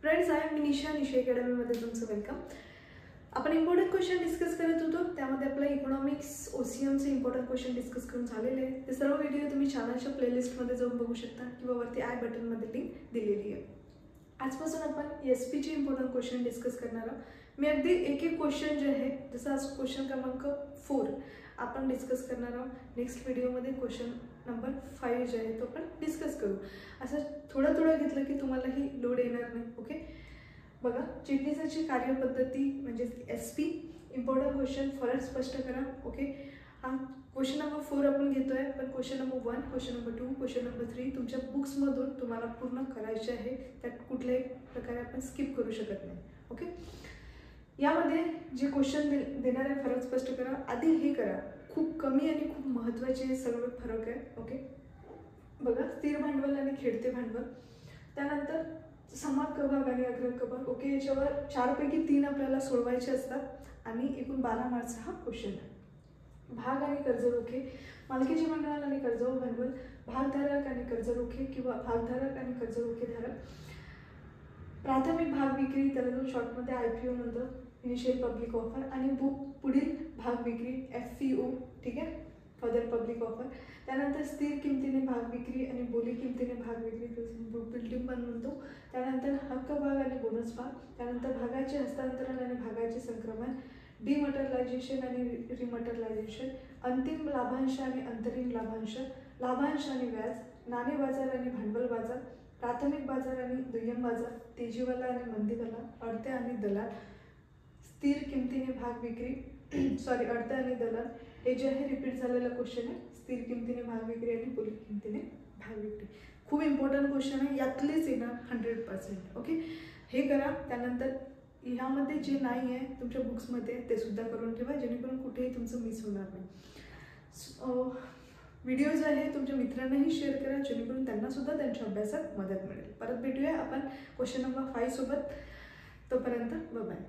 Friends, I am निशा अकॅडमीमध्ये तुमचं welcome. आपण important question discuss करत होतो, त्यामध्ये आपलं इकॉनॉमिक्स ओसीएमचे इम्पॉर्टंट क्वेश्चन डिस्कस करून झालेले आहे। ते सर्व व्हिडिओ तुम्ही चॅनलच्या प्लेलिस्टमध्ये जाऊन बघू शकता किंवा वरती आय बटनमध्ये लिंक दिलेली आहे। आजपासून आपण एसपीचे इम्पॉर्टंट क्वेश्चन डिस्कस करणार आहोत। मी अगदी एक एक क्वेश्चन जे आहे, जसं आज क्वेश्चन क्रमांक 4 आपण डिस्कस करणार आहोत। नेक्स्ट व्हिडिओमध्ये क्वेश्चन नंबर 5 जे आहे तो आपण डिस्कस करू। असं थोडं थोडं घेतलं की तुम्हालाही लोड येणार नाही। ओके, बघा, चिटणीसाची कार्यपद्धती म्हणजे एसपी इम्पॉर्टंट क्वेश्चन फरक स्पष्ट करा। ओके, हा क्वेश्चन नंबर 4 आपण घेतोय, पण question number 1, question number 2, question number 3 तुमच्या बुक्समधून तुम्हाला पूर्ण करायचे आहे। त्यात कुठल्याही प्रकारे आपण स्किप करू शकत नाही। ओके, यामध्ये जे क्वेश्चन देणार आहे फरक स्पष्ट करा। आधी हे करा, खूप कमी आणि खूप महत्त्वाचे सगळे फरक आहे। ओके, बघा, स्थिर भांडवल आणि खेळते भांडवल, त्यानंतर समाप्त भाग आणि अग्रक भाग। ओके, याच्यावर 4 पैकी 3 आपल्याला सोडवायचे असतात आणि एकूण 12 मार्क्सचा हा क्वेश्चन आहे। भाग आणि कर्ज रोखे, मालकीचे भांडवल आणि कर्ज भांडवल, भागधारक आणि कर्ज रोखे किंवा भागधारक आणि कर्ज रोखेधारक, प्राथमिक भाग विक्री, त्याला शॉर्टमध्ये आयपीओ म्हणतात, इनिशियल पब्लिक ऑफर, आणि पुढील भाग विक्री एफपीओ, ठीक आहे, फर्दर पब्लिक ऑफर। त्यानंतर स्थिर किमतीने भाग विक्री आणि बोली किमतीने भाग विक्री, बिल्डिंग पण म्हणतो। त्यानंतर हक्क भाग आणि बोनस भाग, त्यानंतर भागाचे हस्तांतरण आणि भागाचे संक्रमण, डिमटरलायझेशन आणि रिमटरलायझेशन, अंतिम लाभांश आणि अंतरिम लाभांश, लाभांश आणि व्याज, नाणे बाजार आणि भांडवल बाजार, प्राथमिक बाजार आणि दुय्यम बाजार, तेजीवाला आणि मंदीवाला, अडते आणि दलाल, स्थिर किमतीने भाग विक्री अडते आणि दलाल, हे जे आहे रिपीट झालेला क्वेश्चन आहे। स्थिर किमतीने भाग विक्री आणि बोली किमतीने भाग विक्री खूप इम्पॉर्टंट क्वेश्चन आहे, यातलेच येणार 100%। ओके, हे करा। त्यानंतर ह्यामध्ये जे नाही आहे तुमच्या बुक्समध्ये ते सुद्धा करून ठेवा, जेणेकरून कुठेही तुमचं मिस होणार नाही। व्हिडिओ जे आहे तुमच्या मित्रांनाही शेअर करा, जेणेकरून त्यांना सुद्धा त्यांच्या अभ्यासात मदत मिळेल। परत भेटूया आपण क्वेश्चन नंबर 5 सोबत, तोपर्यंत बाय बाय।